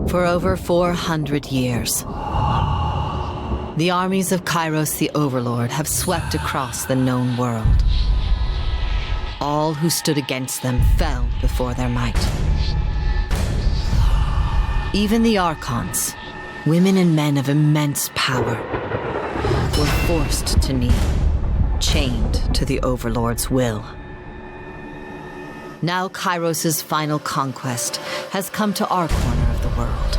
For over 400 years, the armies of Kyros the Overlord have swept across the known world. All who stood against them fell before their might. Even the Archons, women and men of immense power, were forced to kneel, chained to the Overlord's will. Now Kyros' final conquest has come to our corner of the world,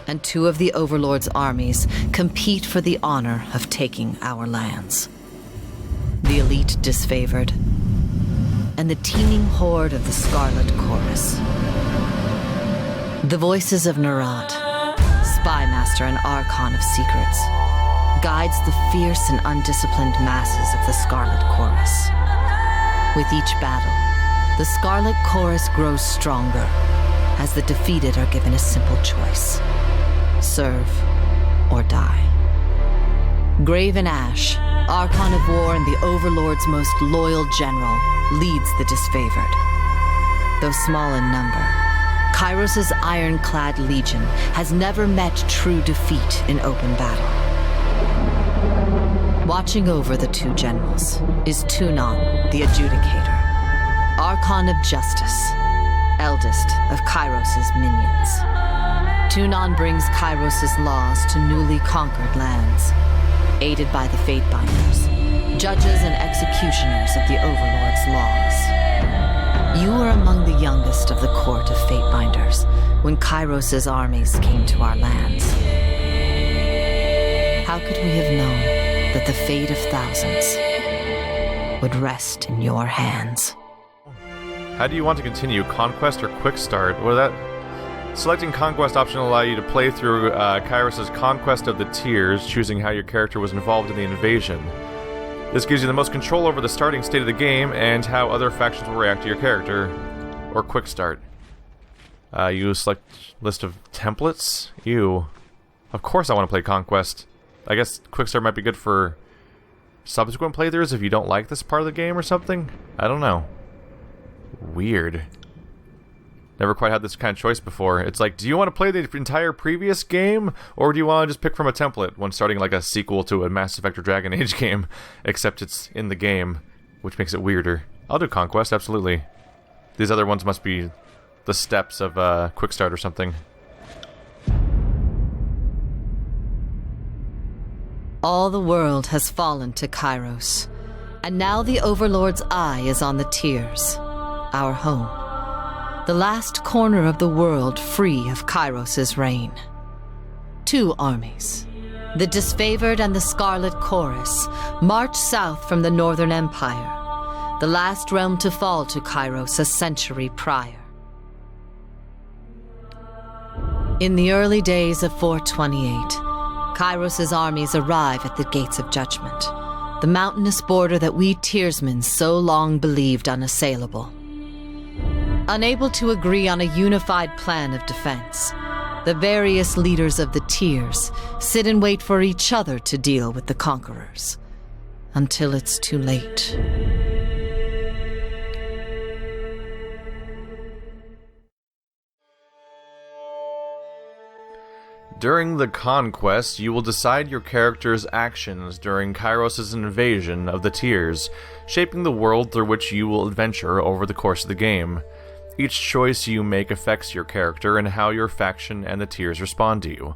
and two of the Overlord's armies compete for the honor of taking our lands. The elite disfavored, and the teeming horde of the Scarlet Chorus. The voices of Narad, spymaster and Archon of secrets, guides the fierce and undisciplined masses of the Scarlet Chorus. With each battle, the Scarlet Chorus grows stronger, as the defeated are given a simple choice: serve or die. Graven Ash, Archon of War and the Overlord's most loyal general, leads the disfavored. Though small in number, Kyros' ironclad legion has never met true defeat in open battle. Watching over the two generals is Tunon, the Adjudicator, Archon of Justice, eldest of Kyros' minions. Tunon brings Kyros' laws to newly conquered lands, aided by the Fatebinders, judges and executioners of the Overlord's laws. You were among the youngest of the court of Fatebinders when Kyros' armies came to our lands. How could we have known that the fate of thousands would rest in your hands? How do you want to continue, Conquest or Quick Start? Well, that selecting Conquest option will allow you to play through Kyros' Conquest of the Tiers, choosing how your character was involved in the invasion. This gives you the most control over the starting state of the game and how other factions will react to your character. Or Quick Start. You select list of templates? Ew. Of course I want to play Conquest. I guess Quick Start might be good for subsequent playthroughs if you don't like this part of the game or something? I don't know. Weird. Never quite had this kind of choice before. It's like, do you want to play the entire previous game, or do you want to just pick from a template when starting like a sequel to a Mass Effect or Dragon Age game, except it's in the game, which makes it weirder. I'll do Conquest, absolutely. These other ones must be the steps of Quick Start or something. All the world has fallen to Kyros, and now the Overlord's eye is on the Tiers, our home. The last corner of the world free of Kyros' reign. Two armies, the disfavored and the Scarlet Chorus, march south from the Northern Empire, the last realm to fall to Kyros a century prior. In the early days of 428, Kyros' armies arrive at the Gates of Judgment, the mountainous border that we Tiersmen so long believed unassailable. Unable to agree on a unified plan of defense, the various leaders of the Tiers sit and wait for each other to deal with the conquerors, until it's too late. During the Conquest, you will decide your character's actions during Kyros' invasion of the Tiers, shaping the world through which you will adventure over the course of the game. Each choice you make affects your character and how your faction and the Tiers respond to you.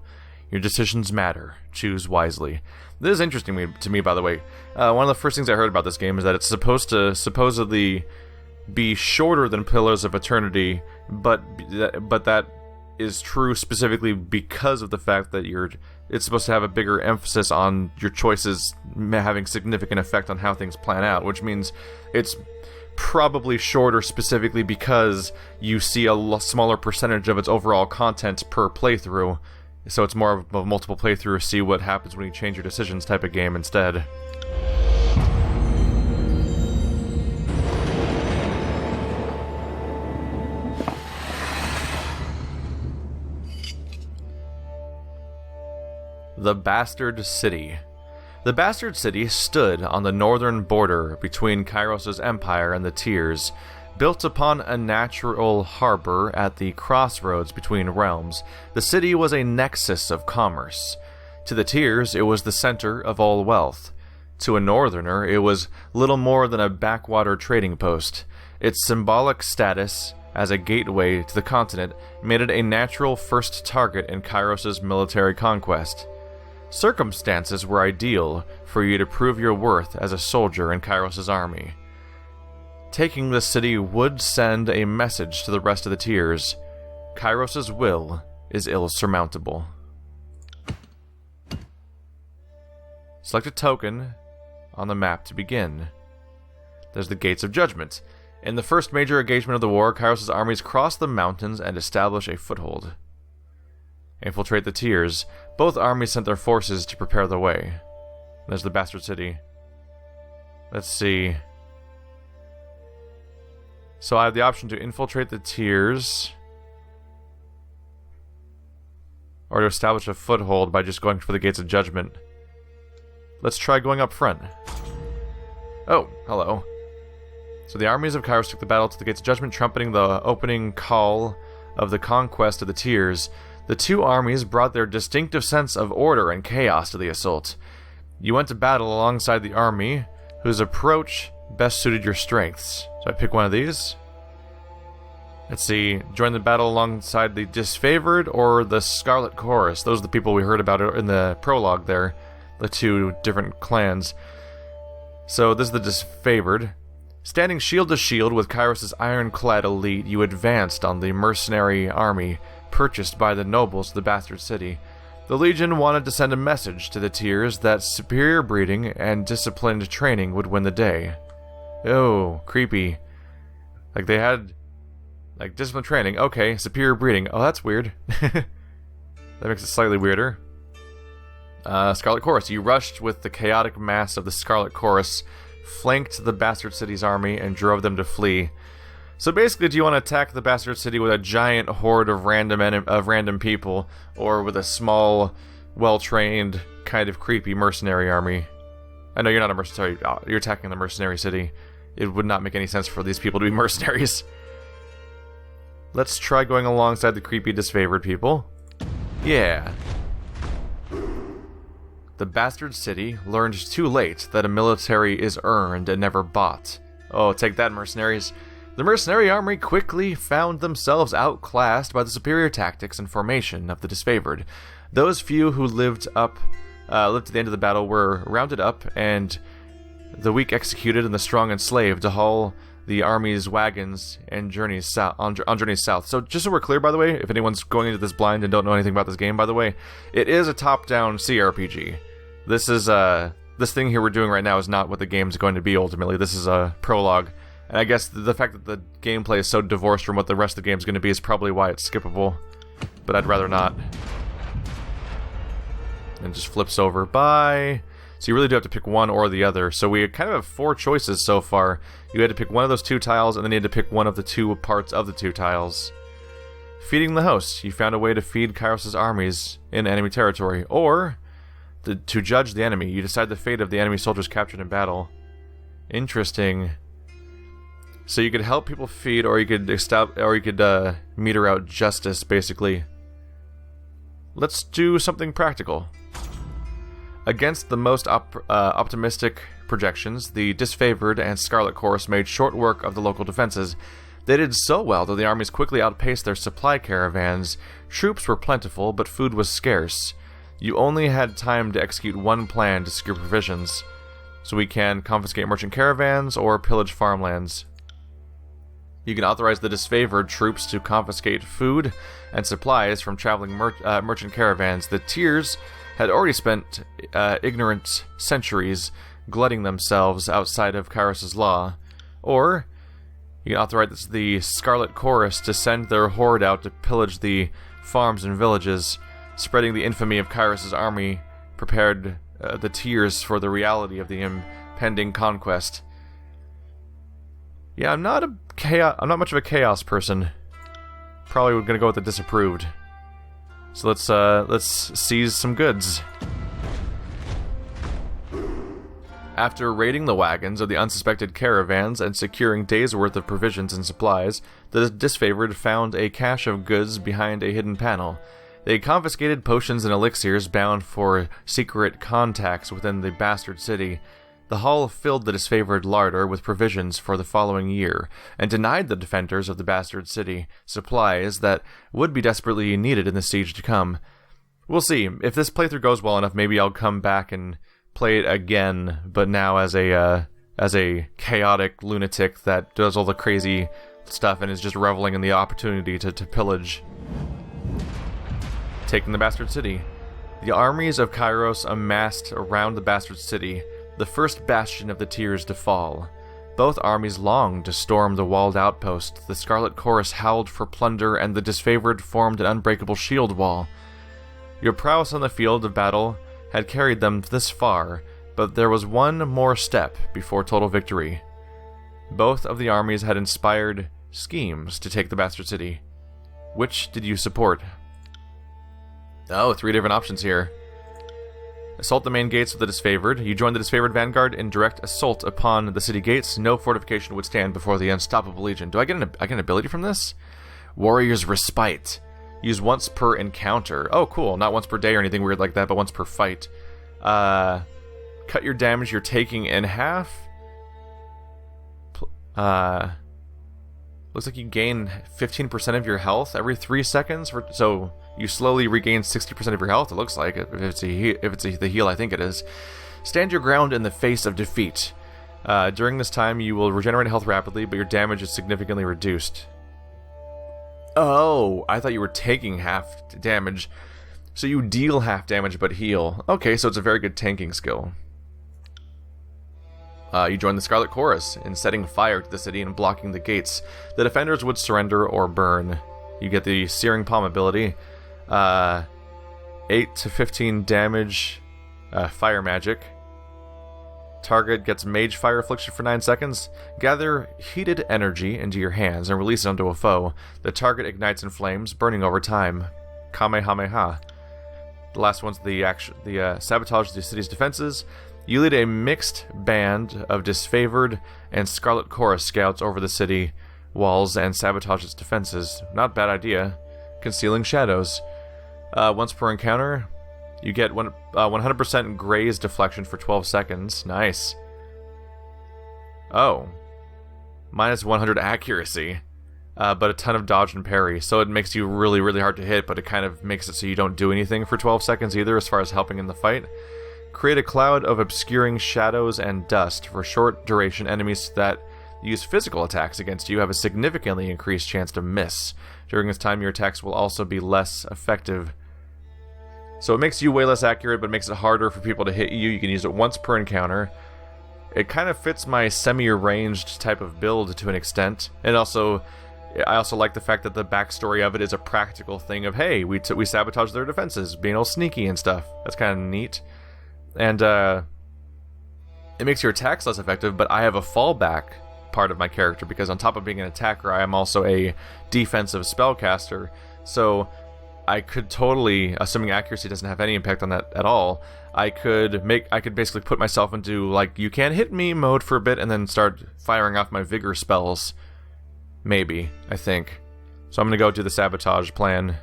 Your decisions matter. Choose wisely. This is interesting to me, by the way. One of the first things I heard about this game is that it's supposed to supposedly be shorter than Pillars of Eternity, but that is true specifically because of the fact that it's supposed to have a bigger emphasis on your choices having significant effect on how things plan out, which means it's probably shorter specifically because you see a smaller percentage of its overall content per playthrough, so it's more of a multiple playthrough, see what happens when you change your decisions type of game instead. The Bastard City. The Bastard City stood on the northern border between Kyros' empire and the Tiers, Built upon a natural harbor at the crossroads between realms, the city was a nexus of commerce. To the Tears, it was the center of all wealth. To a northerner, it was little more than a backwater trading post. Its symbolic status as a gateway to the continent made it a natural first target in Kyros' military conquest. Circumstances were ideal for you to prove your worth as a soldier in Kyros' army. Taking the city would send a message to the rest of the Tears. Kyros' will is insurmountable. Select a token on the map to begin. There's the Gates of Judgment. In the first major engagement of the war, Kyros' armies cross the mountains and establish a foothold. Infiltrate the Tears. Both armies sent their forces to prepare the way. There's the Bastard City. Let's see. So I have the option to infiltrate the Tears, or to establish a foothold by just going for the Gates of Judgment. Let's try going up front. Oh, hello. So the armies of Kyros took the battle to the Gates of Judgment, trumpeting the opening call of the conquest of the Tears. The two armies brought their distinctive sense of order and chaos to the assault. You went to battle alongside the army, whose approach best suited your strengths. So I pick one of these. Let's see. Join the battle alongside the Disfavored or the Scarlet Chorus. Those are the people we heard about in the prologue there. The two different clans. So this is the Disfavored. Standing shield to shield with Kyros' ironclad elite, you advanced on the mercenary army purchased by the nobles of the Bastard City. The Legion wanted to send a message to the Tears that superior breeding and disciplined training would win the day. Oh, creepy. Like they had, like, disciplined training. Okay, superior breeding. Oh, that's weird. That makes it slightly weirder. Scarlet Chorus. You rushed with the chaotic mass of the Scarlet Chorus, flanked the Bastard City's army, and drove them to flee. So basically, do you want to attack the Bastard City with a giant horde of random people, or with a small, well-trained, kind of creepy mercenary army? I know you're not a mercenary. You're attacking the mercenary city. It would not make any sense for these people to be mercenaries. Let's try going alongside the creepy, disfavored people. Yeah. The Bastard City learned too late that a military is earned and never bought. Oh, take that, mercenaries. The mercenary army quickly found themselves outclassed by the superior tactics and formation of the disfavored. Those few who lived to the end of the battle were rounded up, and the weak executed and the strong enslaved to haul the army's wagons and journeys south. So just so we're clear, by the way, if anyone's going into this blind and don't know anything about this game, by the way, it is a top-down CRPG. This is this thing here we're doing right now is not what the game's going to be ultimately. This is a prologue. And I guess the fact that the gameplay is so divorced from what the rest of the game's going to be is probably why it's skippable. But I'd rather not. And just flips over. Bye! So you really do have to pick one or the other. So we kind of have 4 choices so far. You had to pick one of those 2 tiles, and then you had to pick one of the 2 parts of the 2 tiles. Feeding the host. You found a way to feed Kyros' armies in enemy territory. Or, to judge the enemy. You decide the fate of the enemy soldiers captured in battle. Interesting. So you could help people feed, or you could meter out justice, basically. Let's do something practical. Against the most optimistic projections, the Disfavored and Scarlet Chorus made short work of the local defenses. They did so well that the armies quickly outpaced their supply caravans. Troops were plentiful, but food was scarce. You only had time to execute one plan to secure provisions. So we can confiscate merchant caravans or pillage farmlands. You can authorize the disfavored troops to confiscate food and supplies from traveling merchant caravans. The Tears had already spent ignorant centuries glutting themselves outside of Kyros' law. Or, you can authorize the Scarlet Chorus to send their horde out to pillage the farms and villages, spreading the infamy of Kyros' army, prepared the Tears for the reality of the impending conquest. Yeah, I'm not much of a chaos person. Probably gonna go with the disapproved. So let's seize some goods. After raiding the wagons of the unsuspected caravans and securing days' worth of provisions and supplies, the disfavored found a cache of goods behind a hidden panel. They confiscated potions and elixirs bound for secret contacts within the bastard city. The hall filled the disfavored larder with provisions for the following year, and denied the defenders of the bastard city supplies that would be desperately needed in the siege to come. We'll see. If this playthrough goes well enough, maybe I'll come back and play it again, but now as a chaotic lunatic that does all the crazy stuff and is just reveling in the opportunity to pillage. Taking the bastard city. The armies of Kyros amassed around the bastard city, the first bastion of the tiers to fall. Both armies longed to storm the walled outpost. The Scarlet Chorus howled for plunder, and the disfavored formed an unbreakable shield wall. Your prowess on the field of battle had carried them this far, but there was one more step before total victory. Both of the armies had inspired schemes to take the bastard city. Which did you support? Oh, 3 different options here. Assault the main gates of the disfavored. You join the disfavored vanguard in direct assault upon the city gates. No fortification would stand before the unstoppable legion. Do I get an ability from this? Warrior's Respite. Use once per encounter. Oh, cool. Not once per day or anything weird like that, but once per fight. Cut your damage you're taking in half. Looks like you gain 15% of your health every 3 seconds. So you slowly regain 60% of your health, it looks like, if it's the heal I think it is. Stand your ground in the face of defeat. During this time, you will regenerate health rapidly, but your damage is significantly reduced. Oh, I thought you were taking half damage. So you deal half damage but heal. Okay, so it's a very good tanking skill. You join the Scarlet Chorus in setting fire to the city and blocking the gates. The defenders would surrender or burn. You get the Searing Palm ability. 8 to 15 damage, fire magic. Target gets Mage Fire Affliction for 9 seconds. Gather heated energy into your hands and release it onto a foe. The target ignites in flames, burning over time. Kamehameha. The last one's the sabotage the city's defenses. You lead a mixed band of disfavored and Scarlet Chorus scouts over the city walls and sabotage its defenses. Not bad idea. Concealing shadows. Once per encounter, you get 100% graze deflection for 12 seconds. Nice. Oh. Minus 100 accuracy. But a ton of dodge and parry. So it makes you really, really hard to hit, but it kind of makes it so you don't do anything for 12 seconds either as far as helping in the fight. Create a cloud of obscuring shadows and dust. For short duration, enemies that use physical attacks against you have a significantly increased chance to miss. During this time, your attacks will also be less effective. So it makes you way less accurate, but makes it harder for people to hit you. You can use it once per encounter. It kind of fits my semi-ranged type of build to an extent. And also, I also like the fact that the backstory of it is a practical thing of, hey, we sabotage their defenses, being all sneaky and stuff. That's kind of neat. And it makes your attacks less effective, but I have a fallback part of my character, because on top of being an attacker, I am also a defensive spellcaster. So I could totally, assuming accuracy doesn't have any impact on that at all, I could basically put myself into, like, you can't hit me mode for a bit, and then start firing off my vigor spells. Maybe, I think. So I'm gonna go do the sabotage plan.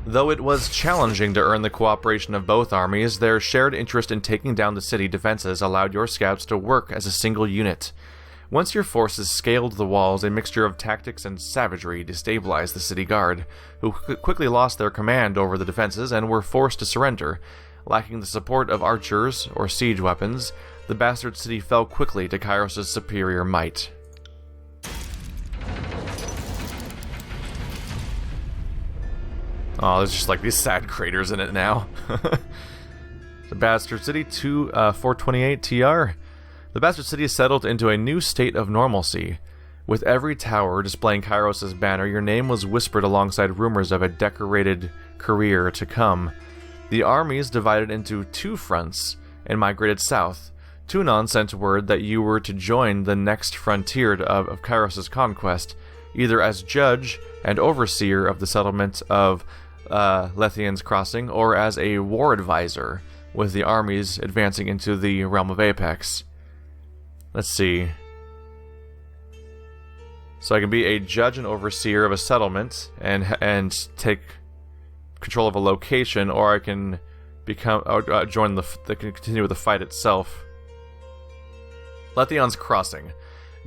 Though it was challenging to earn the cooperation of both armies, their shared interest in taking down the city defenses allowed your scouts to work as a single unit. Once your forces scaled the walls, a mixture of tactics and savagery destabilized the city guard, who quickly lost their command over the defenses and were forced to surrender. Lacking the support of archers or siege weapons, the bastard city fell quickly to Kyros' superior might. Oh, there's just like these sad craters in it now. The Bastard City 428 TR. The Bastard City is settled into a new state of normalcy. With every tower displaying Kyros' banner, your name was whispered alongside rumors of a decorated career to come. The armies divided into 2 fronts and migrated south. Tunon sent word that you were to join the next frontier of Kyros' conquest, either as judge and overseer of the settlement of Lethian's Crossing, or as a war advisor. with the armies advancing into the realm of Apex. Let's see. So I can be a judge and overseer of a settlement and take control of a location, or I can become continue with the fight itself. Lethian's Crossing.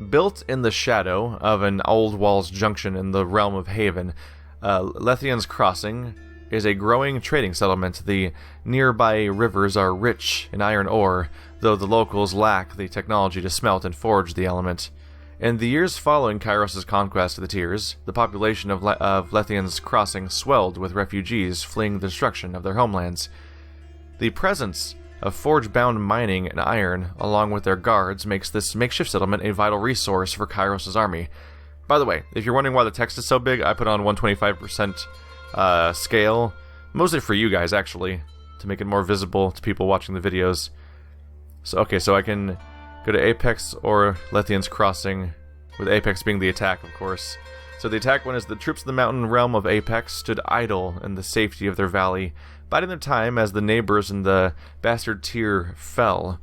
Built in the shadow of an old wall's junction in the realm of Haven, Lethian's Crossing is a growing trading settlement. The nearby rivers are rich in iron ore, though the locals lack the technology to smelt and forge the element. In the years following Kyros' conquest of the Tiers, the population of Lethian's Crossing swelled with refugees fleeing the destruction of their homelands. The presence of forge-bound mining and iron, along with their guards, makes this makeshift settlement a vital resource for Kyros' army. By the way, if you're wondering why the text is so big, I put on 125% scale, mostly for you guys, actually, to make it more visible to people watching the videos. So I can go to Apex or Lethian's Crossing, with Apex being the attack, of course. So the attack one is the troops of the mountain realm of Apex stood idle in the safety of their valley, biding their time as the neighbors in the Bastard Tier fell.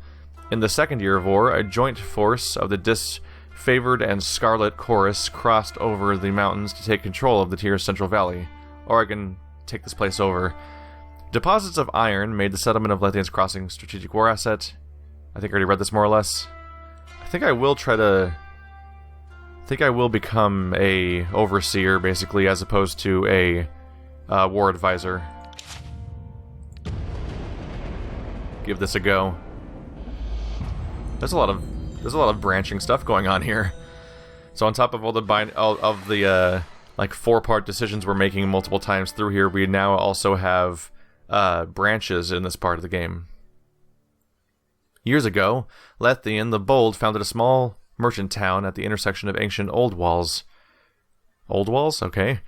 In the second year of war, a joint force of the disfavored and Scarlet Chorus crossed over the mountains to take control of the Tier's central valley. Or I can take this place over. Deposits of iron made the settlement of Lethian's Crossing strategic war asset. I think I already read this more or less. I think I will become a overseer, basically, as opposed to a war advisor. Give this a go. There's a lot of branching stuff going on here. So on top of all the like 4-part decisions we're making multiple times through here, we now also have branches in this part of the game. Years ago, Lethian the Bold founded a small merchant town at the intersection of ancient Old Walls. Old Walls? Okay.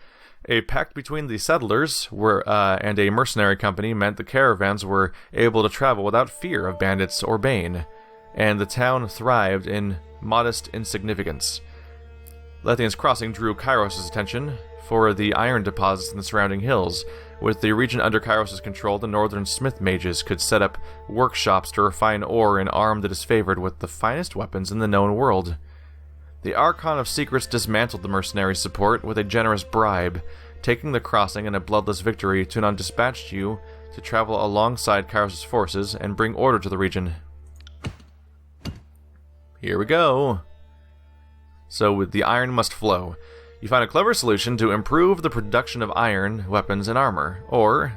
A pact between the settlers and a mercenary company meant the caravans were able to travel without fear of bandits or bane, and the town thrived in modest insignificance. Lethian's Crossing drew Kyros' attention for the iron deposits in the surrounding hills. With the region under Kyros' control, the northern smith mages could set up workshops to refine ore and arm the disfavored with the finest weapons in the known world. The Archon of Secrets dismantled the mercenary support with a generous bribe, taking the crossing in a bloodless victory. Tunon dispatched you to travel alongside Kyros' forces and bring order to the region. Here we go. So with the iron must flow. You find a clever solution to improve the production of iron, weapons, and armor. Or,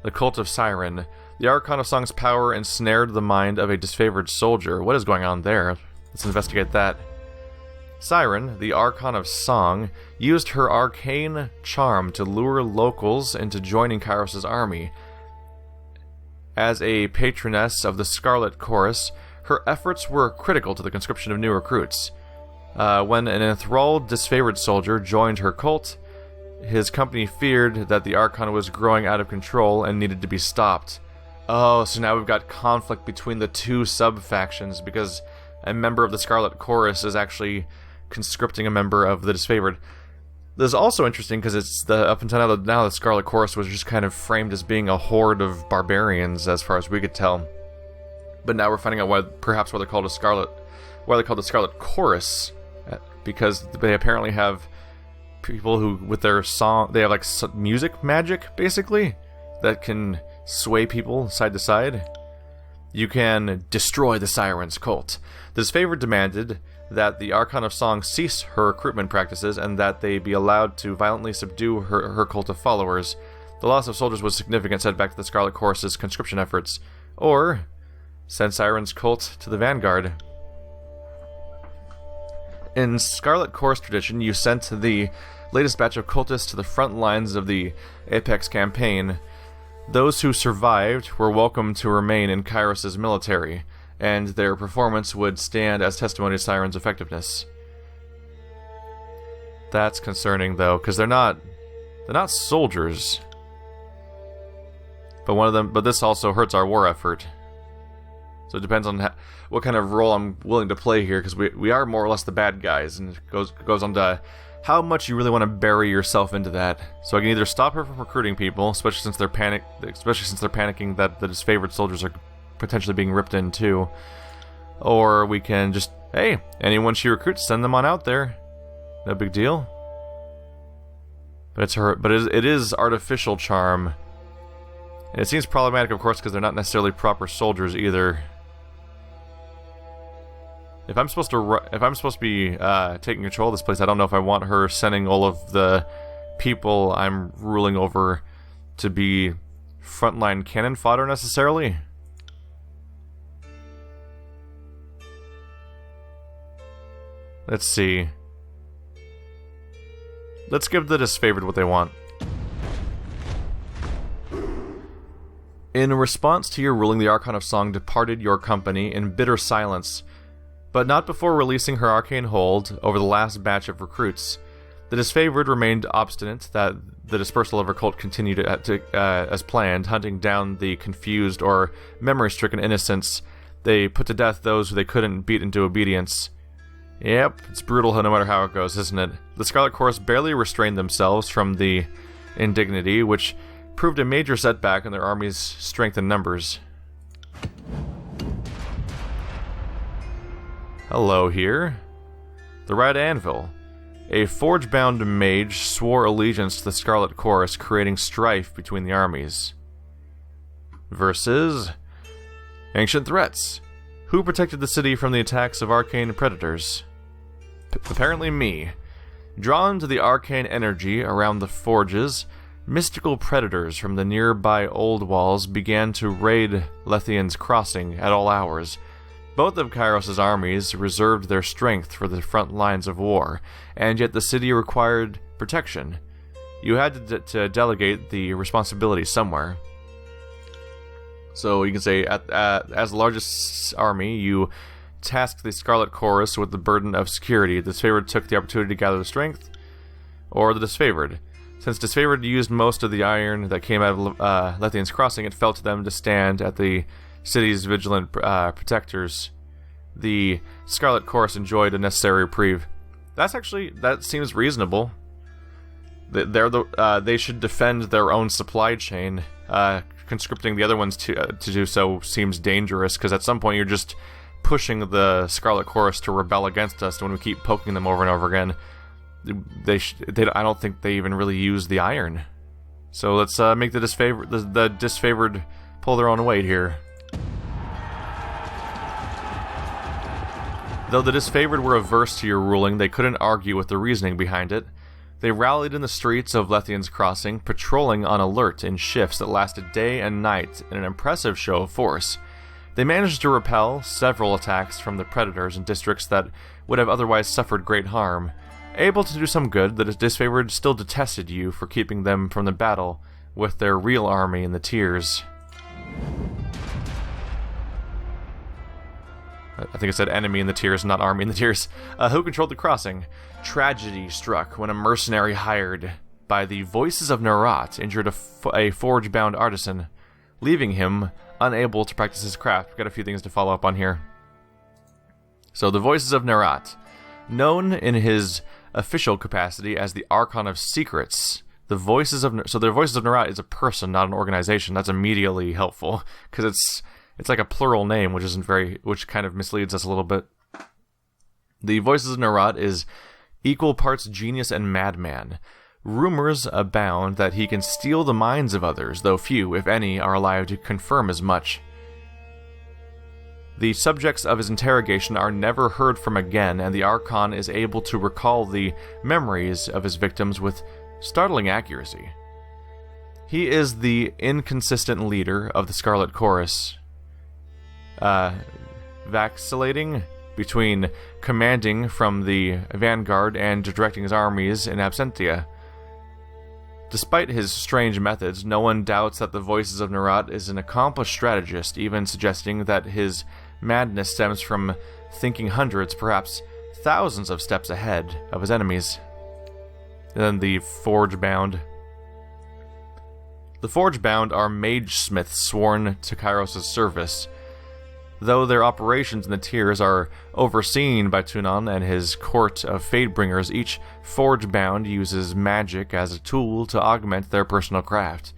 the Cult of Siren. The Archon of Song's power ensnared the mind of a disfavored soldier. What is going on there? Let's investigate that. Siren, the Archon of Song, used her arcane charm to lure locals into joining Kyros' army. As a patroness of the Scarlet Chorus, her efforts were critical to the conscription of new recruits. When an enthralled, disfavored soldier joined her cult, his company feared that the Archon was growing out of control and needed to be stopped. Oh, so now we've got conflict between the two sub-factions because a member of the Scarlet Chorus is actually conscripting a member of the disfavored. This is also interesting because it's up until now the Scarlet Chorus was just kind of framed as being a horde of barbarians as far as we could tell. But now we're finding out why they're called the Scarlet Chorus. Because they apparently have people who, with their song, they have like music magic, basically, that can sway people side to side. You can destroy the Siren's cult. The disfavored demanded that the Archon of Song cease her recruitment practices and that they be allowed to violently subdue her cult of followers. The loss of soldiers was a significant setback to the Scarlet Chorus's conscription efforts. Or, send Siren's cult to the vanguard. In Scarlet Chorus tradition, you sent the latest batch of cultists to the front lines of the Apex campaign. Those who survived were welcome to remain in Kyros' military, and their performance would stand as testimony to Siren's effectiveness. That's concerning, though, because they're not soldiers. But this also hurts our war effort. So it depends on what kind of role I'm willing to play here, because we are more or less the bad guys, and it goes on to how much you really want to bury yourself into that. So I can either stop her from recruiting people, especially since they're panicking that the disfavored soldiers are potentially being ripped in too, or we can just, hey, anyone she recruits, send them on out there. No big deal. But it is artificial charm. And it seems problematic, of course, because they're not necessarily proper soldiers either. If I'm supposed to be taking control of this place, I don't know if I want her sending all of the people I'm ruling over to be frontline cannon fodder necessarily. Let's see. Let's give the disfavored what they want. In response to your ruling, the Archon of Song departed your company in bitter silence, but not before releasing her arcane hold over the last batch of recruits. The disfavored remained obstinate that the dispersal of her cult continued as planned, hunting down the confused or memory-stricken innocents. They put to death those who they couldn't beat into obedience. Yep, it's brutal no matter how it goes, isn't it? The Scarlet Chorus barely restrained themselves from the indignity, which proved a major setback in their army's strength and numbers. Hello here. The Red Anvil. A forge-bound mage swore allegiance to the Scarlet Chorus, creating strife between the armies. Versus Ancient Threats. Who protected the city from the attacks of arcane predators? Apparently me. Drawn to the arcane energy around the forges, mystical predators from the nearby old walls began to raid Lethian's crossing at all hours. Both of Kyros' armies reserved their strength for the front lines of war, and yet the city required protection. You had to delegate the responsibility somewhere. So you can say, as the largest army, you tasked the Scarlet Chorus with the burden of security. The disfavored took the opportunity to gather the strength, or the disfavored. Since disfavored used most of the iron that came out of Lethian's crossing, it fell to them to stand at the city's vigilant protectors. The Scarlet Chorus enjoyed a necessary reprieve. That seems reasonable. They should defend their own supply chain. Conscripting the other ones to do so seems dangerous, because at some point you're just pushing the Scarlet Chorus to rebel against us when we keep poking them over and over again. I don't think they even really use the iron. So let's make the disfavored pull their own weight here. Though the disfavored were averse to your ruling, they couldn't argue with the reasoning behind it. They rallied in the streets of Lethian's crossing, patrolling on alert in shifts that lasted day and night in an impressive show of force. They managed to repel several attacks from the predators in districts that would have otherwise suffered great harm. Able to do some good, the disfavored still detested you for keeping them from the battle with their real army in the tiers. I think I said enemy in the tiers, not army in the tiers. Who controlled the crossing? Tragedy struck when a mercenary hired by the Voices of Nerat injured a forge-bound artisan, leaving him unable to practice his craft. We've got a few things to follow up on here. So the Voices of Nerat, known in his official capacity as the Archon of Secrets, the Voices of Nerat is a person, not an organization. That's immediately helpful, because it's like a plural name, which kind of misleads us a little bit. The Voices of Nerat is equal parts genius and madman. Rumors abound that he can steal the minds of others, though few, if any, are alive to confirm as much. The subjects of his interrogation are never heard from again, and the Archon is able to recall the memories of his victims with startling accuracy. He is the inconsistent leader of the Scarlet Chorus, vacillating between commanding from the vanguard and directing his armies in absentia. Despite his strange methods, no one doubts that the Voices of Nerat is an accomplished strategist, even suggesting that his madness stems from thinking hundreds, perhaps thousands of steps ahead of his enemies. And then the Forge-bound. The Forge-bound are mage-smiths sworn to Kyros' service. though their operations in the tiers are overseen by Tunon and his court of Fatebringers. Each forge-bound uses magic as a tool to augment their personal craft.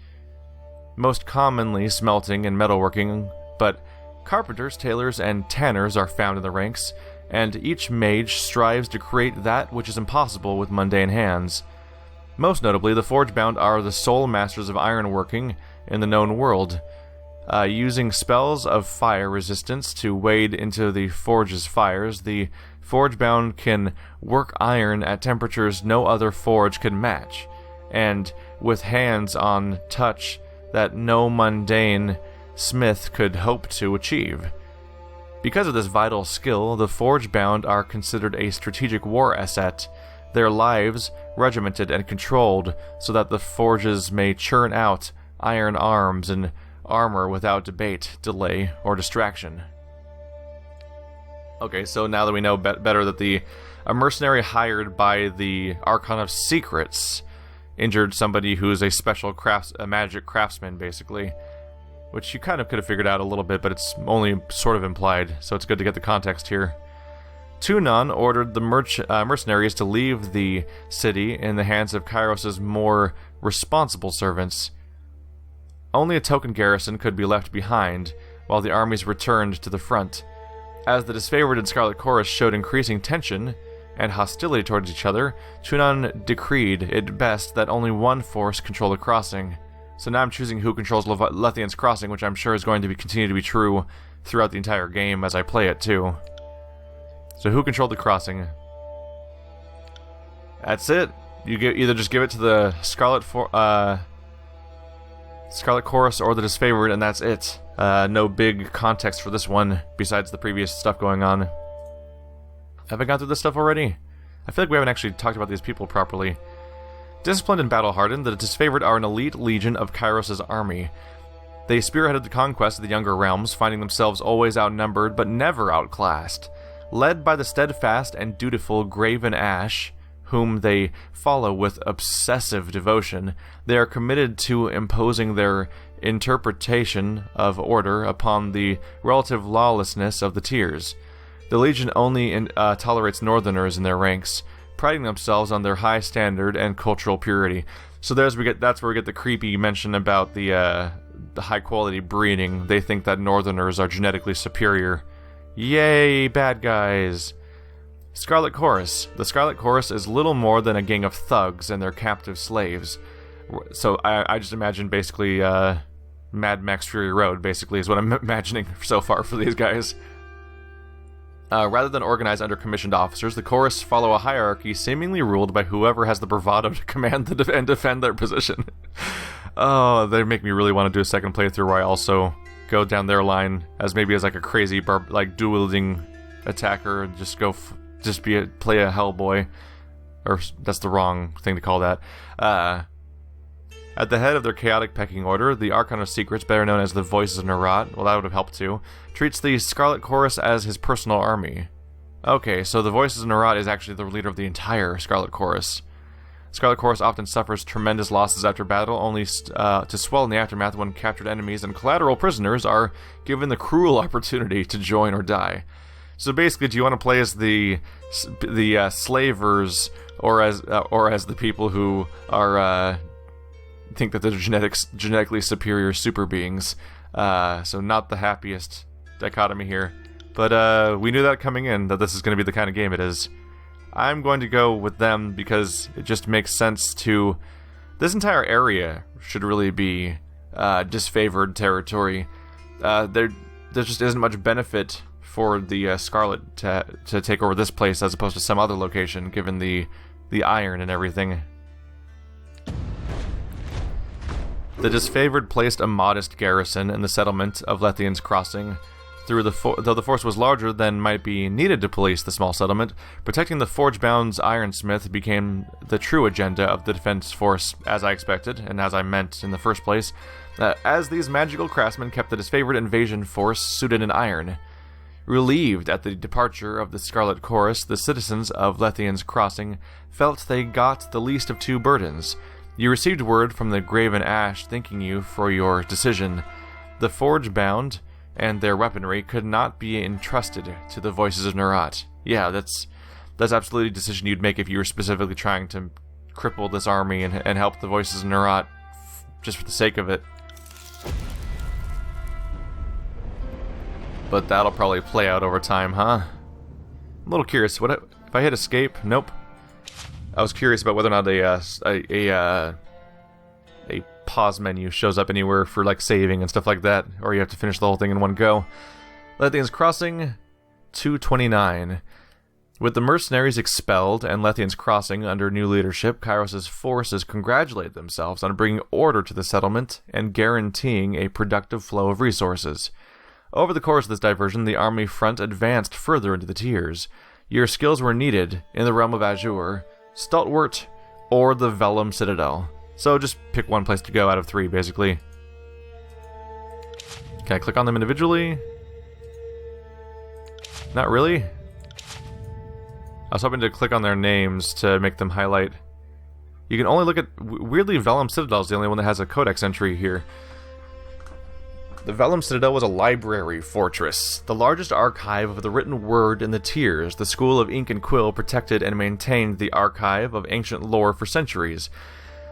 Most commonly smelting and metalworking, but carpenters, tailors, and tanners are found in the ranks, and each mage strives to create that which is impossible with mundane hands. Most notably, the forge-bound are the sole masters of ironworking in the known world. Using spells of fire resistance to wade into the forge's fires, the forge-bound can work iron at temperatures no other forge can match, and with hands on touch that no mundane smith could hope to achieve. Because of this vital skill, the forge-bound are considered a strategic war asset, their lives regimented and controlled so that the forges may churn out iron arms and armor without debate, delay, or distraction. Okay, so now that we know better that a mercenary hired by the Archon of Secrets injured somebody who's a special magic craftsman, basically, which you kind of could have figured out a little bit, but it's only sort of implied, so it's good to get the context here. Tunon ordered the mercenaries to leave the city in the hands of Kyros' more responsible servants. Only a token garrison could be left behind, while the armies returned to the front. As the disfavored and Scarlet Chorus showed increasing tension and hostility towards each other, Tunon decreed it best that only one force control the crossing. So now I'm choosing who controls Lethian's crossing, which I'm sure is going to continue to be true throughout the entire game as I play it too. So who controlled the crossing? That's it. You either just give it to the Scarlet Chorus or the disfavored, and that's it. No big context for this one besides the previous stuff going on. Have I gone through this stuff already? I feel like we haven't actually talked about these people properly. Disciplined and battle-hardened, the disfavored are an elite legion of Kyros' army. They spearheaded the conquest of the younger realms, finding themselves always outnumbered but never outclassed. Led by the steadfast and dutiful Graven Ash, whom they follow with obsessive devotion, they are committed to imposing their interpretation of order upon the relative lawlessness of the tiers. The Legion only tolerates northerners in their ranks, priding themselves on their high standard and cultural purity. So that's where we get the creepy mention about the high-quality breeding. They think that northerners are genetically superior. Yay, bad guys! Scarlet Chorus. The Scarlet Chorus is little more than a gang of thugs and their captive slaves. So I just imagine basically Mad Max Fury Road, basically, is what I'm imagining so far for these guys. Rather than organized under commissioned officers, the Chorus follow a hierarchy seemingly ruled by whoever has the bravado to command and defend their position. Oh, they make me really want to do a second playthrough where I also go down their line as maybe as like a crazy dual-wielding attacker and just play a Hellboy. Or that's the wrong thing to call that. At the head of their chaotic pecking order, the Archon of Secrets, better known as the Voices of Nerat, well that would have helped too, treats the Scarlet Chorus as his personal army. Okay, so the Voices of Nerat is actually the leader of the entire Scarlet Chorus. Scarlet Chorus often suffers tremendous losses after battle, only to swell in the aftermath when captured enemies and collateral prisoners are given the cruel opportunity to join or die. So basically, do you want to play as the slavers or as the people who are think that they're genetically superior super beings? So not the happiest dichotomy here, but we knew that coming in, that this is going to be the kind of game it is. I'm going to go with them because it just makes sense to... This entire area should really be disfavored territory. There just isn't much benefit for the Scarlet to take over this place as opposed to some other location, given the iron and everything. The disfavored placed a modest garrison in the settlement of Lethian's Crossing. Though the force was larger than might be needed to police the small settlement, protecting the Forge-bound's ironsmith became the true agenda of the defense force, as I expected, and as I meant in the first place, as these magical craftsmen kept the disfavored invasion force suited in iron. Relieved at the departure of the Scarlet Chorus, the citizens of Lethian's Crossing felt they got the least of two burdens. You received word from the Graven Ash thanking you for your decision. The Forge-bound and their weaponry could not be entrusted to the voices of Nerat. Yeah, that's absolutely a decision you'd make if you were specifically trying to cripple this army and help the voices of Nerat just for the sake of it. But that'll probably play out over time, huh? I'm a little curious. What if I hit escape? Nope. I was curious about whether or not a pause menu shows up anywhere for like saving and stuff like that, or you have to finish the whole thing in one go. Lethian's Crossing 229. With the mercenaries expelled and Lethian's Crossing under new leadership, Kyros' forces congratulate themselves on bringing order to the settlement and guaranteeing a productive flow of resources. Over the course of this diversion, the army front advanced further into the tiers. Your skills were needed in the realm of Azure, Stalwart, or the Vellum Citadel. So just pick one place to go out of 3, basically. Can I click on them individually? Not really. I was hoping to click on their names to make them highlight. You can only look at... Weirdly, Vellum Citadel is the only one that has a codex entry here. The Vellum Citadel was a library fortress, the largest archive of the written word in the tiers. The School of Ink and Quill protected and maintained the archive of ancient lore for centuries,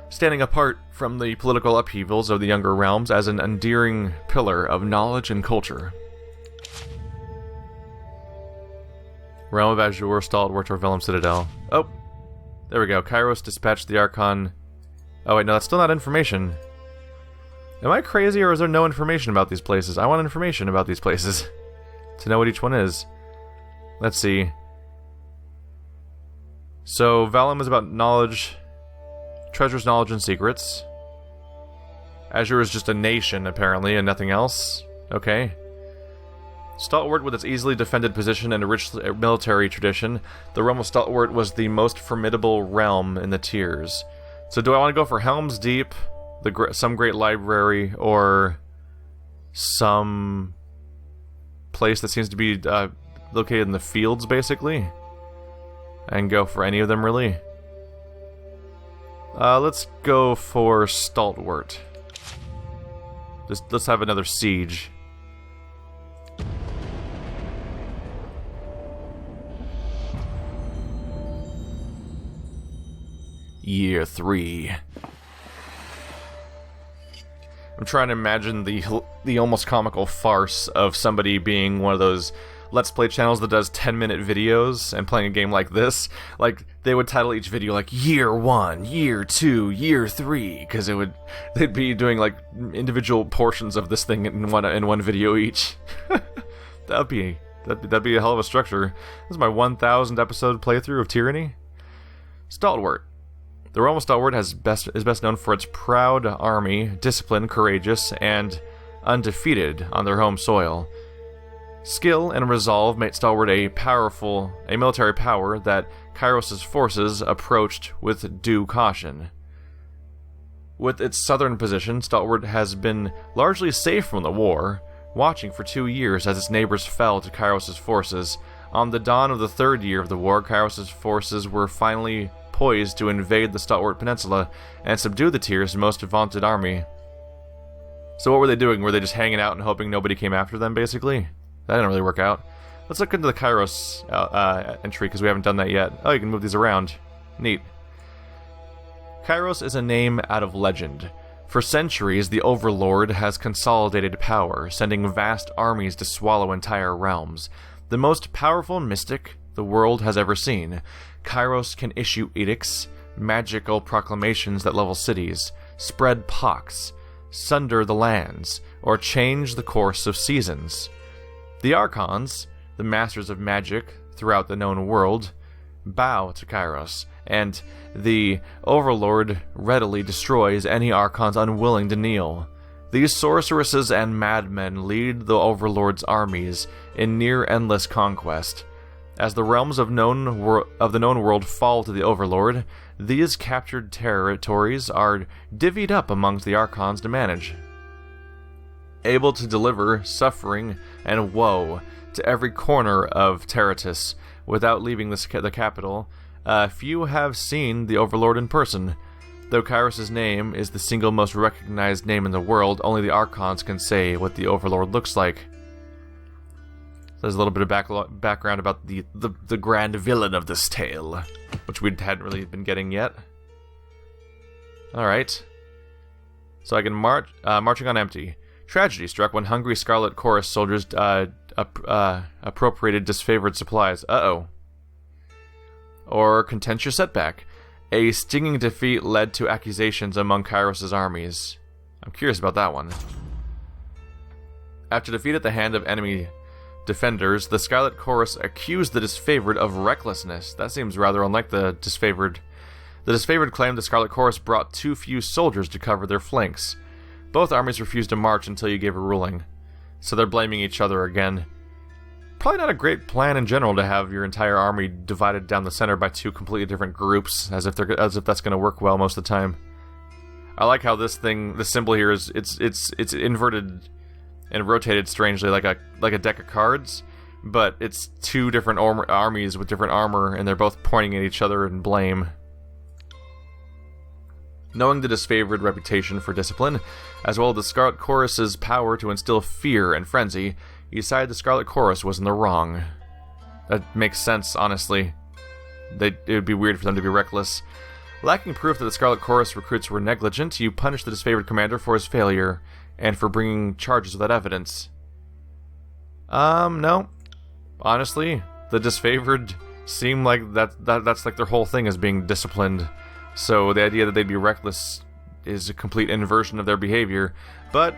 standing apart from the political upheavals of the younger realms as an endearing pillar of knowledge and culture. Realm of Azure, Stalwart, or Vellum Citadel. Oh, there we go. Kyros dispatched the Archon. Oh wait, no, that's still not information. Am I crazy, or is there no information about these places? I want information about these places to know what each one is. Let's see. So, Vellum is about knowledge, treasures, knowledge, and secrets. Azure is just a nation, apparently, and nothing else. Okay. Stalwart, with its easily defended position and a rich military tradition, the realm of Stalwart was the most formidable realm in the tiers. So do I want to go for Helm's Deep, some great library, or some place that seems to be located in the fields, basically? And go for any of them, really? Let's go for Stalwart. Let's have another siege. Year 3. I'm trying to imagine the almost comical farce of somebody being one of those Let's Play channels that does 10-minute videos and playing a game like this. Like, they would title each video like Year 1, Year 2, Year 3, because they'd be doing like individual portions of this thing in one video each. That'd be a hell of a structure. This is my 1,000th episode playthrough of Tyranny. Stalwart. The realm of Stalwart is best known for its proud army, disciplined, courageous, and undefeated on their home soil. Skill and resolve made Stalwart a military power that Kyros' forces approached with due caution. With its southern position, Stalwart has been largely safe from the war, watching for 2 years as its neighbors fell to Kyros' forces. On the dawn of the 3rd year of the war, Kyros' forces were finally poised to invade the Stalwart Peninsula and subdue the Tier's most vaunted army. So what were they doing? Were they just hanging out and hoping nobody came after them, basically? That didn't really work out. Let's look into the Kyros entry, because we haven't done that yet. Oh, you can move these around. Neat. Kyros is a name out of legend. For centuries, the Overlord has consolidated power, sending vast armies to swallow entire realms. The most powerful mystic the world has ever seen, Kyros can issue edicts, magical proclamations that level cities, spread pox, sunder the lands, or change the course of seasons. The Archons, the masters of magic throughout the known world, bow to Kyros, and the Overlord readily destroys any Archons unwilling to kneel. These sorceresses and madmen lead the Overlord's armies in near-endless conquest. As the realms of the known world fall to the Overlord, these captured territories are divvied up amongst the Archons to manage. Able to deliver suffering and woe to every corner of Terratus without leaving the capital, few have seen the Overlord in person. Though Kyros' name is the single most recognized name in the world, only the Archons can say what the Overlord looks like. There's a little bit of background about the grand villain of this tale, which we hadn't really been getting yet. Alright. So I can marching on empty. Tragedy struck when hungry Scarlet Chorus soldiers appropriated disfavored supplies. Uh-oh. Or contentious setback. A stinging defeat led to accusations among Kyros' armies. I'm curious about that one. After defeat at the hand of enemy defenders, the Scarlet Chorus accused the disfavored of recklessness. That seems rather unlike the disfavored. The disfavored claimed the Scarlet Chorus brought too few soldiers to cover their flanks. Both armies refused to march until you gave a ruling. So they're blaming each other again. Probably not a great plan in general to have your entire army divided down the center by two completely different groups, as if that's going to work well most of the time. I like how this symbol here is it's inverted and rotated strangely like a deck of cards, but it's two different armies with different armor, and they're both pointing at each other in blame. Knowing the disfavored reputation for discipline, as well as the Scarlet Chorus's power to instill fear and frenzy, he decided the Scarlet Chorus was in the wrong. That makes sense, honestly. It would be weird for them to be reckless. Lacking proof that the Scarlet Chorus recruits were negligent, you punish the disfavored commander for his failure, and for bringing charges without evidence. No. Honestly, the disfavored seem like that's like their whole thing is being disciplined. So the idea that they'd be reckless is a complete inversion of their behavior. But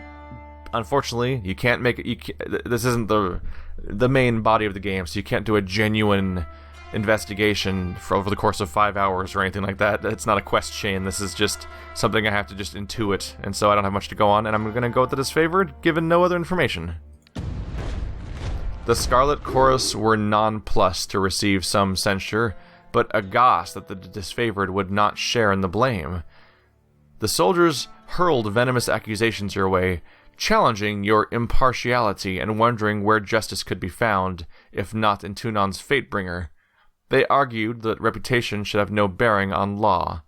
unfortunately, you can't make it. This isn't the main body of the game, so you can't do a genuine investigation for over the course of 5 hours or anything like that. It's not a quest chain. This is just something I have to just intuit, and so I don't have much to go on, and I'm going to go with the disfavored, given no other information. The Scarlet Chorus were nonplussed to receive some censure, but aghast that the disfavored would not share in the blame. The soldiers hurled venomous accusations your way, challenging your impartiality and wondering where justice could be found, if not in Tunon's Fatebringer. They argued that reputation should have no bearing on law.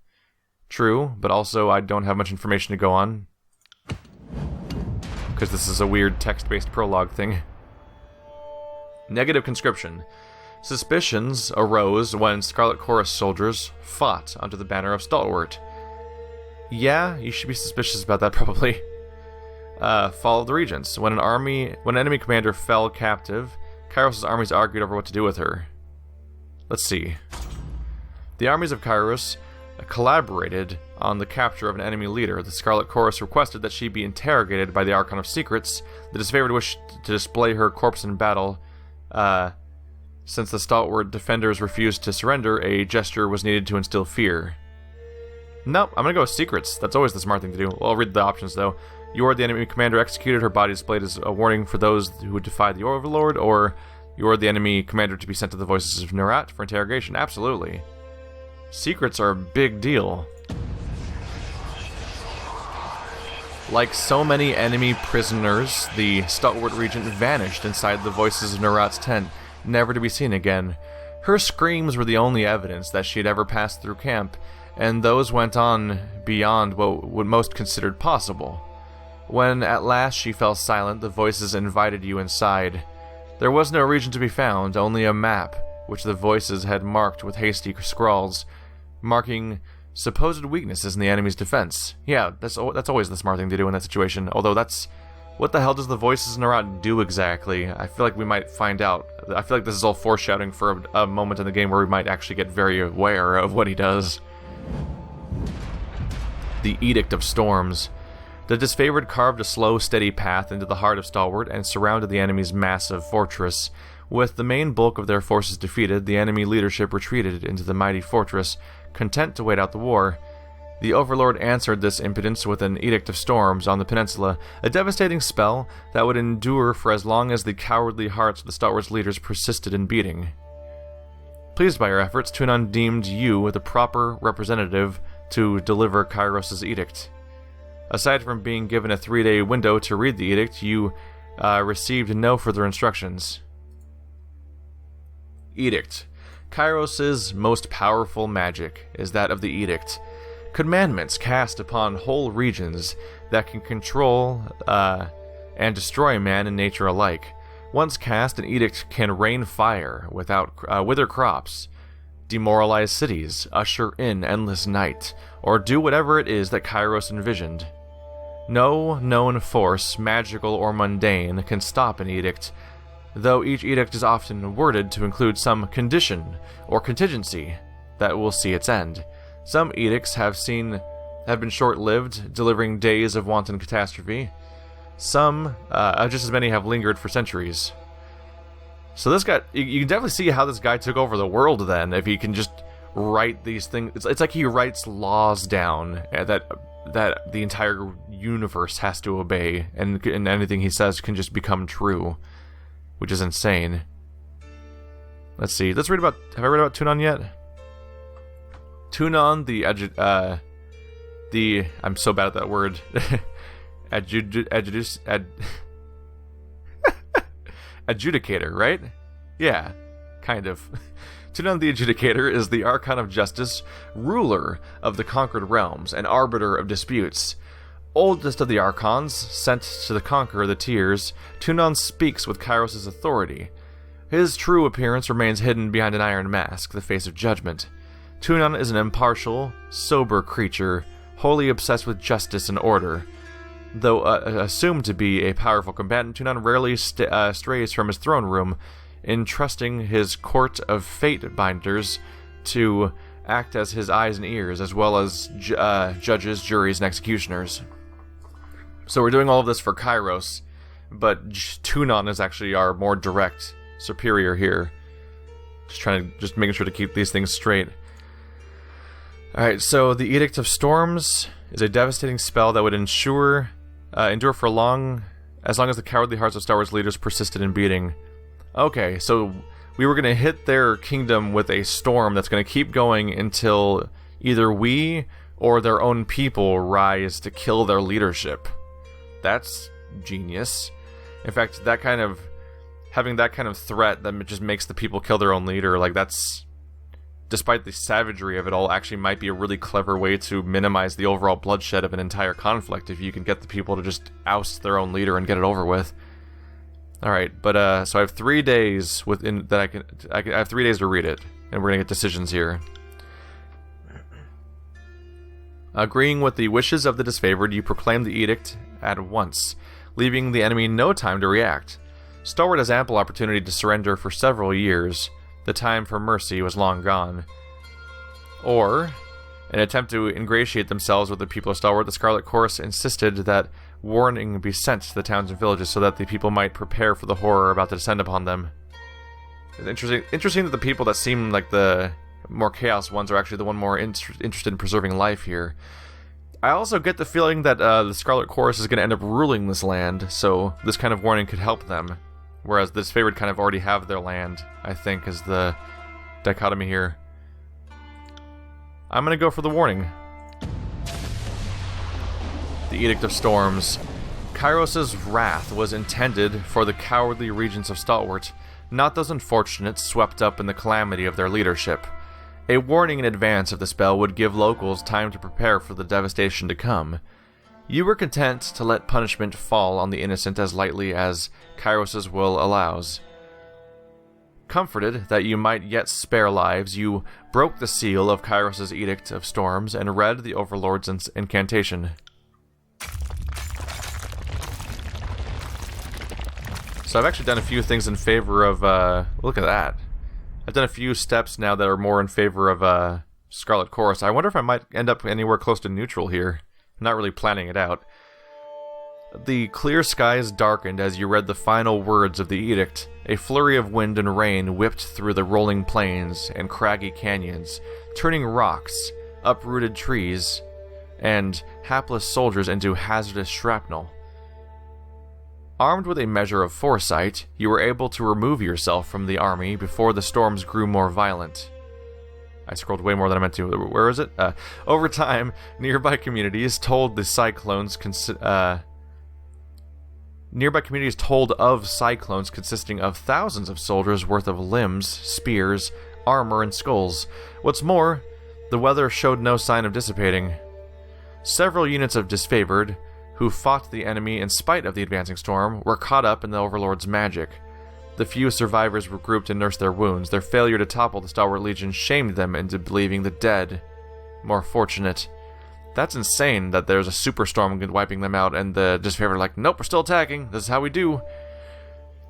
True, but also I don't have much information to go on, because this is a weird text-based prologue thing. Negative conscription. Suspicions arose when Scarlet Chorus soldiers fought under the banner of Stalwart. Yeah, you should be suspicious about that, probably. Fall of the Regents. When an enemy commander fell captive, Kyros' armies argued over what to do with her. Let's see. The armies of Kyros collaborated on the capture of an enemy leader. The Scarlet Chorus requested that she be interrogated by the Archon of Secrets. The disfavored wished to display her corpse in battle. Since the stalwart defenders refused to surrender, a gesture was needed to instill fear. Nope, I'm gonna go with secrets. That's always the smart thing to do. Well, I'll read the options, though. You or the enemy commander executed, her body displayed as a warning for those who defied the Overlord, or you or the enemy commander to be sent to the Voices of Nerat for interrogation. Absolutely. Secrets are a big deal. Like so many enemy prisoners, the Stalwart Regent vanished inside the Voices of Nerat's tent, never to be seen again. Her screams were the only evidence that she had ever passed through camp, and those went on beyond what would most considered possible. When at last she fell silent, the Voices invited you inside. There was no region to be found, only a map, which the Voices had marked with hasty scrawls, marking supposed weaknesses in the enemy's defense. Yeah, that's always the smart thing to do in that situation, although that's... What the hell does the Voices in Nerat do exactly? I feel like we might find out. I feel like this is all foreshadowing for a moment in the game where we might actually get very aware of what he does. The Edict of Storms. The disfavored carved a slow, steady path into the heart of Stalwart and surrounded the enemy's massive fortress. With the main bulk of their forces defeated, the enemy leadership retreated into the mighty fortress, content to wait out the war. The Overlord answered this impotence with an Edict of Storms on the peninsula, a devastating spell that would endure for as long as the cowardly hearts of the Stalwart's leaders persisted in beating. Pleased by your efforts, Tunon deemed you the proper representative to deliver Kyros' edict. Aside from being given a 3-day window to read the edict, you received no further instructions. Edict. Kyros' most powerful magic is that of the Edict. Commandments cast upon whole regions that can control and destroy man and nature alike. Once cast, an edict can rain fire, wither crops, demoralize cities, usher in endless night, or do whatever it is that Kyros envisioned. No known force, magical or mundane, can stop an edict, though each edict is often worded to include some condition or contingency that will see its end. Some edicts have been short-lived, delivering days of wanton catastrophe. Some, just as many, have lingered for centuries. So this guy, you can definitely see how this guy took over the world then, if he can just write these things. It's like he writes laws down that the entire universe has to obey, and anything he says can just become true, which is insane. Let's see, have I read about Tunon yet? Tunon, I'm so bad at that word. Adjudicator, right? Yeah, kind of. Tunon the Adjudicator is the Archon of Justice, ruler of the conquered realms, and arbiter of disputes. Oldest of the Archons, sent to conquer the Tiers, Tunon speaks with Kyros' authority. His true appearance remains hidden behind an iron mask, the face of judgment. Tunon is an impartial, sober creature, wholly obsessed with justice and order. Though assumed to be a powerful combatant, Tunon rarely strays from his throne room, entrusting his court of Fatebinders to act as his eyes and ears, as well as judges, juries, and executioners. So we're doing all of this for Kyros, but Tunon is actually our more direct superior here. Just making sure to keep these things straight. Alright, so the Edict of Storms is a devastating spell that would endure for as long as the cowardly hearts of Star Wars leaders persisted in beating. Okay, so we were going to hit their kingdom with a storm that's going to keep going until either we or their own people rise to kill their leadership. That's genius. In fact, having that kind of threat that just makes the people kill their own leader, like that's, despite the savagery of it all, actually might be a really clever way to minimize the overall bloodshed of an entire conflict if you can get the people to just oust their own leader and get it over with. Alright, but so I have 3 days I have 3 days to read it, and we're gonna get decisions here. Agreeing with the wishes of the disfavored, you proclaim the edict at once, leaving the enemy no time to react. Stalwart has ample opportunity to surrender for several years. The time for mercy was long gone. Or, in an attempt to ingratiate themselves with the people of Stalwart, the Scarlet Chorus insisted that warning be sent to the towns and villages so that the people might prepare for the horror about to descend upon them. It's interesting that the people that seem like the more chaos ones are actually the one more interested in preserving life here. I also get the feeling that the Scarlet Chorus is going to end up ruling this land, so this kind of warning could help them. Whereas the disfavored kind of already have their land, I think, is the dichotomy here. I'm going to go for the warning. The Edict of Storms. Kyros' wrath was intended for the cowardly regents of Stalwart, not those unfortunates swept up in the calamity of their leadership. A warning in advance of the spell would give locals time to prepare for the devastation to come. You were content to let punishment fall on the innocent as lightly as Kyros' will allows. Comforted that you might yet spare lives, you broke the seal of Kyros' Edict of Storms and read the Overlord's incantation. So I've actually done a few things in favor of, look at that. I've done a few steps now that are more in favor of Scarlet Chorus. I wonder if I might end up anywhere close to neutral here. I'm not really planning it out. The clear skies darkened as you read the final words of the edict. A flurry of wind and rain whipped through the rolling plains and craggy canyons, turning rocks, uprooted trees, and hapless soldiers into hazardous shrapnel. Armed with a measure of foresight, you were able to remove yourself from the army before the storms grew more violent. I scrolled way more than I meant to. Where is it? Over time, nearby communities told of cyclones consisting of thousands of soldiers worth of limbs, spears, armor, and skulls. What's more, the weather showed no sign of dissipating. Several units of disfavored, who fought the enemy in spite of the advancing storm, were caught up in the Overlord's magic. The few survivors were grouped and nursed their wounds. Their failure to topple the Stalwart Legion shamed them into believing the dead more fortunate. That's insane that there's a superstorm wiping them out, and the disfavored are like, nope, we're still attacking. This is how we do.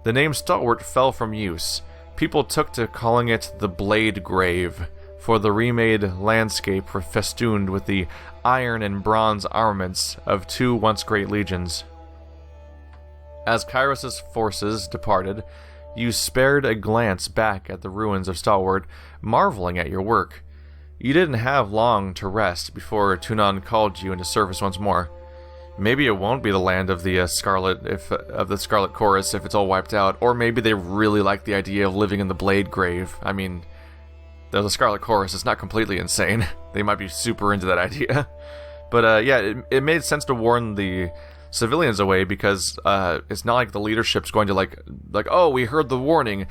The name Stalwart fell from use. People took to calling it the Blade Grave, for the remade landscape were festooned with the iron and bronze armaments of two once great legions. As Kyros' forces departed, you spared a glance back at the ruins of Stalwart, marveling at your work. You didn't have long to rest before Tunon called you into service once more. Maybe it won't be the land of the Scarlet Chorus if it's all wiped out, or maybe they really like the idea of living in the Blade Grave. I mean, the Scarlet Chorus is not completely insane. They might be super into that idea. But yeah, it made sense to warn the civilians away, because it's not like the leadership's going to like, oh, we heard the warning,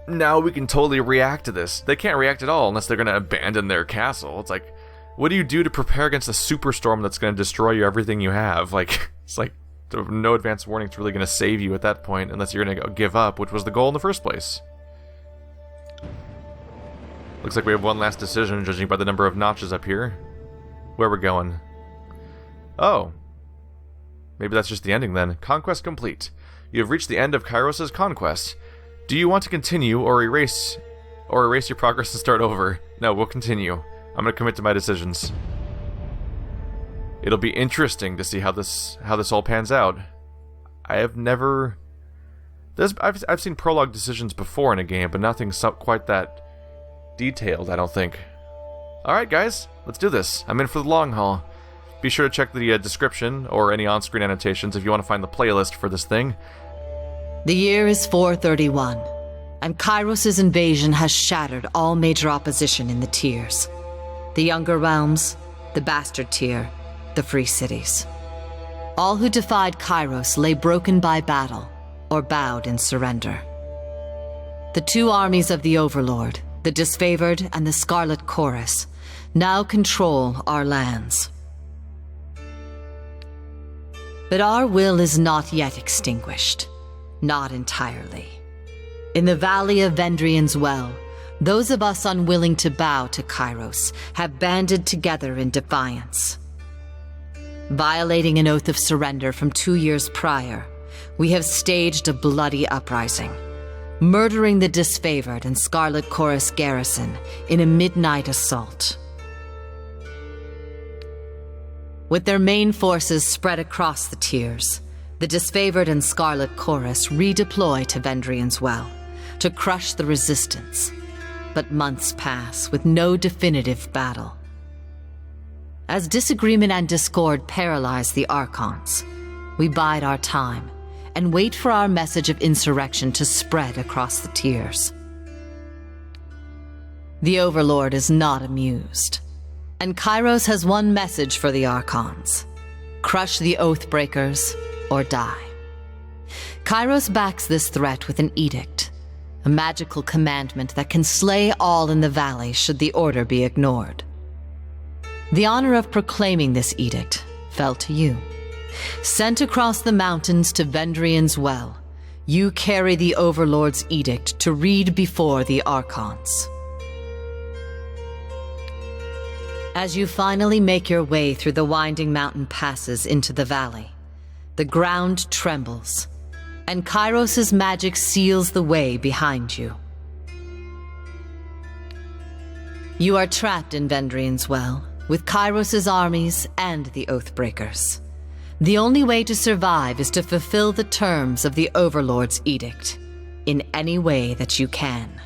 now we can totally react to this. They can't react at all unless they're going to abandon their castle. It's like, what do you do to prepare against a superstorm that's going to destroy you, everything you have? Like, it's like no advance warning's really going to save you at that point, unless you're going to give up, which was the goal in the first place. Looks like we have one last decision, judging by the number of notches up here. Where we're going. Oh. Maybe that's just the ending then. Conquest complete. You have reached the end of Kyros' conquest. Do you want to continue or erase your progress and start over? No, we'll continue. I'm going to commit to my decisions. It'll be interesting to see how this all pans out. I have never... I've seen prologue decisions before in a game, but nothing quite that detailed, I don't think. Alright guys, let's do this. I'm in for the long haul. Be sure to check the description or any on-screen annotations if you want to find the playlist for this thing. The year is 431, and Kyros' invasion has shattered all major opposition in the tiers. The Younger Realms, the Bastard Tier, the Free Cities. All who defied Kyros lay broken by battle, or bowed in surrender. The two armies of the Overlord, the Disfavored and the Scarlet Chorus, now control our lands. But our will is not yet extinguished. Not entirely. In the Valley of Vendrian's Well, those of us unwilling to bow to Kyros have banded together in defiance. Violating an oath of surrender from 2 years prior, we have staged a bloody uprising, murdering the Disfavored and Scarlet Chorus garrison in a midnight assault. With their main forces spread across the tiers, the Disfavored and Scarlet Chorus redeploy to Vendrian's Well to crush the resistance, but months pass with no definitive battle. As disagreement and discord paralyze the Archons, we bide our time and wait for our message of insurrection to spread across the tiers. The Overlord is not amused, and Kyros has one message for the Archons: crush the Oathbreakers or die. Kyros backs this threat with an edict, a magical commandment that can slay all in the valley should the order be ignored. The honor of proclaiming this edict fell to you. Sent across the mountains to Vendrian's Well, you carry the Overlord's edict to read before the Archons. As you finally make your way through the winding mountain passes into the valley, the ground trembles, and Kyros' magic seals the way behind you. You are trapped in Vendrian's Well, with Kyros' armies and the Oathbreakers. The only way to survive is to fulfill the terms of the Overlord's edict, in any way that you can.